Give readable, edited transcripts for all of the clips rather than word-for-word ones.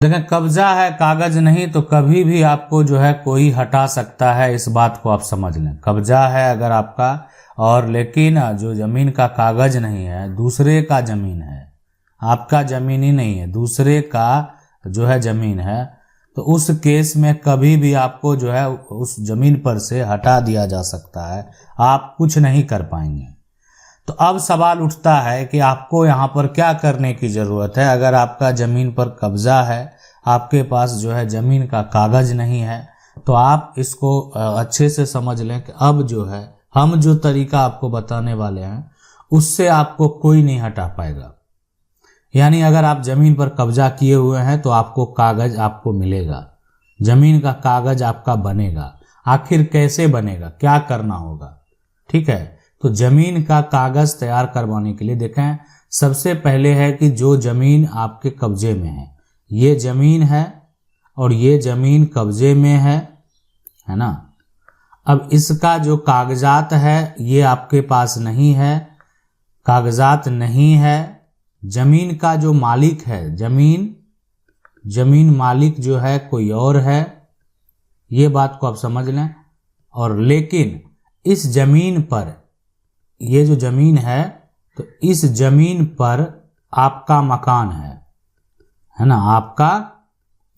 देखें, कब्जा है, कागज नहीं, तो कभी भी आपको जो है कोई हटा सकता है, इस बात को आप समझ लें। कब्जा है अगर आपका, और लेकिन जो जमीन का कागज नहीं है, दूसरे का जमीन है, आपका जमीन ही नहीं है, दूसरे का जो है जमीन है, तो उस केस में कभी भी आपको जो है उस जमीन पर से हटा दिया जा सकता है, आप कुछ नहीं कर पाएंगे। तो अब सवाल उठता है कि आपको यहाँ पर क्या करने की ज़रूरत है। अगर आपका ज़मीन पर कब्जा है, आपके पास जो है ज़मीन का कागज़ नहीं है, तो आप इसको अच्छे से समझ लें कि अब जो है हम जो तरीका आपको बताने वाले हैं उससे आपको कोई नहीं हटा पाएगा। यानी अगर आप ज़मीन पर कब्जा किए हुए हैं तो आपको कागज़ आपको मिलेगा, ज़मीन का कागज़ आपका बनेगा। आखिर कैसे बनेगा, क्या करना होगा, ठीक है। तो ज़मीन का कागज़ तैयार करवाने के लिए देखें, सबसे पहले है कि जो ज़मीन आपके कब्जे में है, ये ज़मीन है और ये ज़मीन कब्जे में है ना। अब इसका जो कागजात है ये आपके पास नहीं है, कागजात नहीं है। ज़मीन का जो मालिक है, ज़मीन मालिक जो है कोई और है, ये बात को आप समझ लें। और लेकिन इस ज़मीन पर, ये जो ज़मीन है, तो इस ज़मीन पर आपका मकान है ना, आपका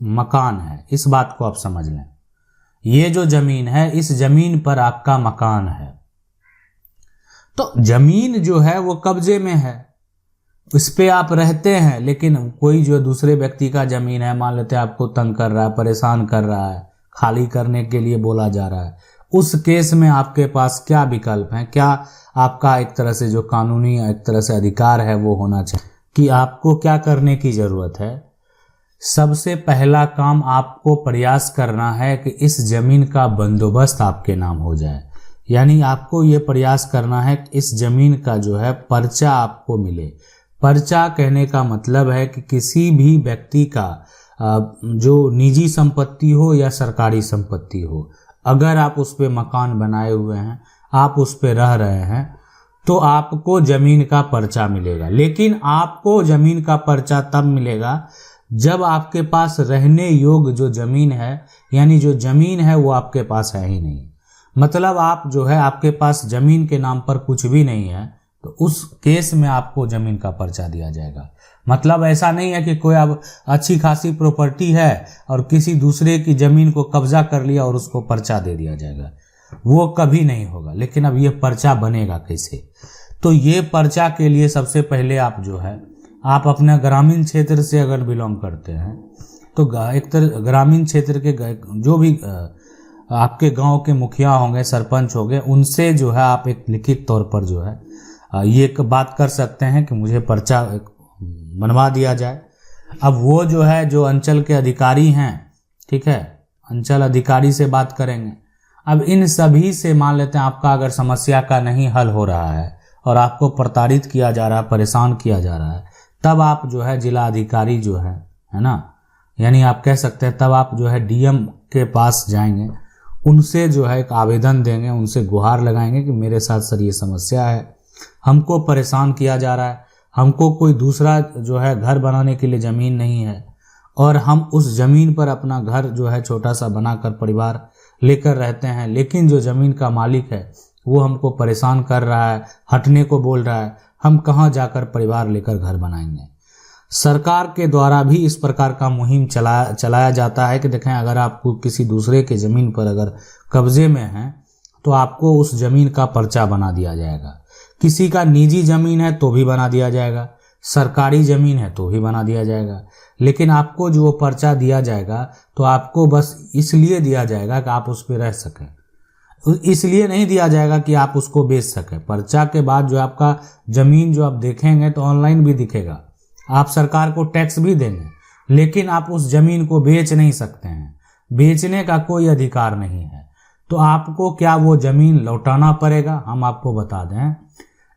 मकान है, इस बात को आप समझ लें। ये जो ज़मीन है, इस ज़मीन पर आपका मकान है। तो ज़मीन जो है वो कब्जे में है, इस पे आप रहते हैं, लेकिन कोई जो दूसरे व्यक्ति का ज़मीन है, मान लेते हैं आपको तंग कर रहा है, परेशान कर रहा है, खाली करने के लिए बोला जा रहा है, उस केस में आपके पास क्या विकल्प है, क्या आपका एक तरह से जो कानूनी एक तरह से अधिकार है वो होना चाहिए कि आपको क्या करने की ज़रूरत है। सबसे पहला काम आपको प्रयास करना है कि इस ज़मीन का बंदोबस्त आपके नाम हो जाए। यानी आपको ये प्रयास करना है कि इस ज़मीन का जो है पर्चा आपको मिले। पर्चा कहने का मतलब है कि किसी भी व्यक्ति का जो निजी संपत्ति हो या सरकारी संपत्ति हो, अगर आप उस पे मकान बनाए हुए हैं, आप उस पे रह रहे हैं, तो आपको ज़मीन का पर्चा मिलेगा। लेकिन आपको ज़मीन का पर्चा तब मिलेगा जब आपके पास रहने योग्य जो ज़मीन है, यानी जो ज़मीन है वो आपके पास है ही नहीं। मतलब आप जो है, आपके पास ज़मीन के नाम पर कुछ भी नहीं है, तो उस केस में आपको ज़मीन का पर्चा दिया जाएगा। मतलब ऐसा नहीं है कि कोई अब अच्छी खासी प्रॉपर्टी है और किसी दूसरे की ज़मीन को कब्जा कर लिया और उसको पर्चा दे दिया जाएगा, वो कभी नहीं होगा। लेकिन अब ये पर्चा बनेगा कैसे? तो ये पर्चा के लिए सबसे पहले आप जो है, आप अपना ग्रामीण क्षेत्र से अगर बिलोंग करते हैं तो एक तरह ग्रामीण क्षेत्र के जो भी आपके गांव के मुखिया होंगे, सरपंच होंगे, उनसे जो है आप एक लिखित तौर पर जो है ये एक बात कर सकते हैं कि मुझे पर्चा बनवा दिया जाए। अब वो जो है, जो अंचल के अधिकारी हैं, ठीक है, अंचल अधिकारी से बात करेंगे। अब इन सभी से मान लेते हैं आपका अगर समस्या का नहीं हल हो रहा है और आपको प्रताड़ित किया जा रहा है, परेशान किया जा रहा है, तब आप जो है जिला अधिकारी जो है ना, यानी आप कह सकते हैं तब आप जो है डीएम के पास जाएंगे, उनसे जो है एक आवेदन देंगे, उनसे गुहार लगाएंगे कि मेरे साथ सर ये समस्या है, हमको परेशान किया जा रहा है, हमको कोई दूसरा जो है घर बनाने के लिए ज़मीन नहीं है और हम उस ज़मीन पर अपना घर जो है छोटा सा बनाकर परिवार लेकर रहते हैं, लेकिन जो ज़मीन का मालिक है वो हमको परेशान कर रहा है, हटने को बोल रहा है, हम कहाँ जाकर परिवार लेकर घर बनाएंगे। सरकार के द्वारा भी इस प्रकार का मुहिम चलाया जाता है कि देखें, अगर आपको किसी दूसरे के ज़मीन पर अगर कब्जे में है तो आपको उस ज़मीन का पर्चा बना दिया जाएगा। किसी का निजी ज़मीन है तो भी बना दिया जाएगा, सरकारी ज़मीन है तो भी बना दिया जाएगा। लेकिन आपको जो पर्चा दिया जाएगा तो आपको बस इसलिए दिया जाएगा कि आप उस पर रह सकें, इसलिए नहीं दिया जाएगा कि आप उसको बेच सकें। पर्चा के बाद जो आपका ज़मीन जो आप देखेंगे तो ऑनलाइन भी दिखेगा, आप सरकार को टैक्स भी देंगे, लेकिन आप उस ज़मीन को बेच नहीं सकते हैं, बेचने का कोई अधिकार नहीं है। तो आपको क्या वो ज़मीन लौटाना पड़ेगा। हम आपको बता दें,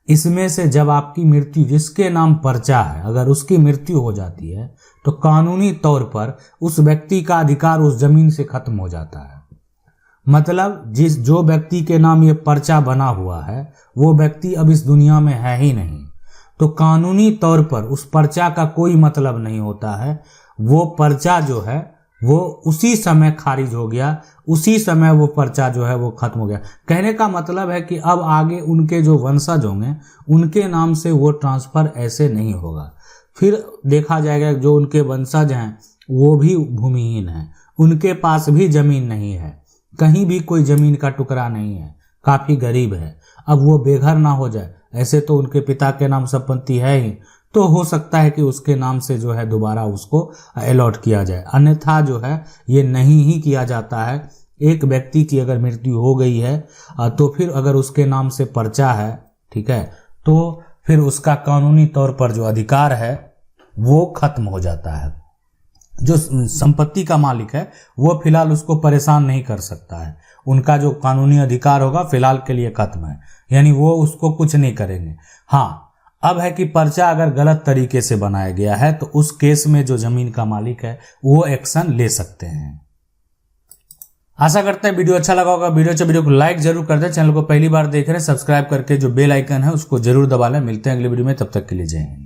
इसमें से जब आपकी मृत्यु, जिसके नाम पर्चा है, अगर उसकी मृत्यु हो जाती है तो कानूनी तौर पर उस व्यक्ति का अधिकार उस ज़मीन से खत्म हो जाता है। मतलब जो व्यक्ति के नाम ये पर्चा बना हुआ है वो व्यक्ति अब इस दुनिया में है ही नहीं, तो कानूनी तौर पर उस पर्चा का कोई मतलब नहीं होता है। वो पर्चा जो है वो उसी समय खारिज हो गया, उसी समय वो पर्चा जो है वो खत्म हो गया। कहने का मतलब है कि अब आगे उनके जो वंशज होंगे उनके नाम से वो ट्रांसफर ऐसे नहीं होगा। फिर देखा जाएगा जो उनके वंशज हैं वो भी भूमिहीन हैं, उनके पास भी जमीन नहीं है, कहीं भी कोई जमीन का टुकड़ा नहीं है, काफी गरीब है। अब वो बेघर ना हो जाए, ऐसे तो उनके पिता के नाम संपत्ति है ही, तो हो सकता है कि उसके नाम से जो है दोबारा उसको अलॉट किया जाए, अन्यथा जो है ये नहीं ही किया जाता है। एक व्यक्ति की अगर मृत्यु हो गई है तो फिर अगर उसके नाम से पर्चा है, ठीक है, तो फिर उसका कानूनी तौर पर जो अधिकार है वो खत्म हो जाता है। जो संपत्ति का मालिक है वो फिलहाल उसको परेशान नहीं कर सकता है, उनका जो कानूनी अधिकार होगा फिलहाल के लिए खत्म है, यानी वो उसको कुछ नहीं करेंगे। हाँ, अब है कि पर्चा अगर गलत तरीके से बनाया गया है तो उस केस में जो जमीन का मालिक है वो एक्शन ले सकते हैं। आशा करते हैं वीडियो अच्छा लगा होगा। वीडियो को लाइक जरूर कर दें। चैनल को पहली बार देख रहे हैं सब्सक्राइब करके जो बेल आइकन है उसको जरूर दबा लें। मिलते हैं अगले वीडियो में, तब तक के लिए जय हिंद।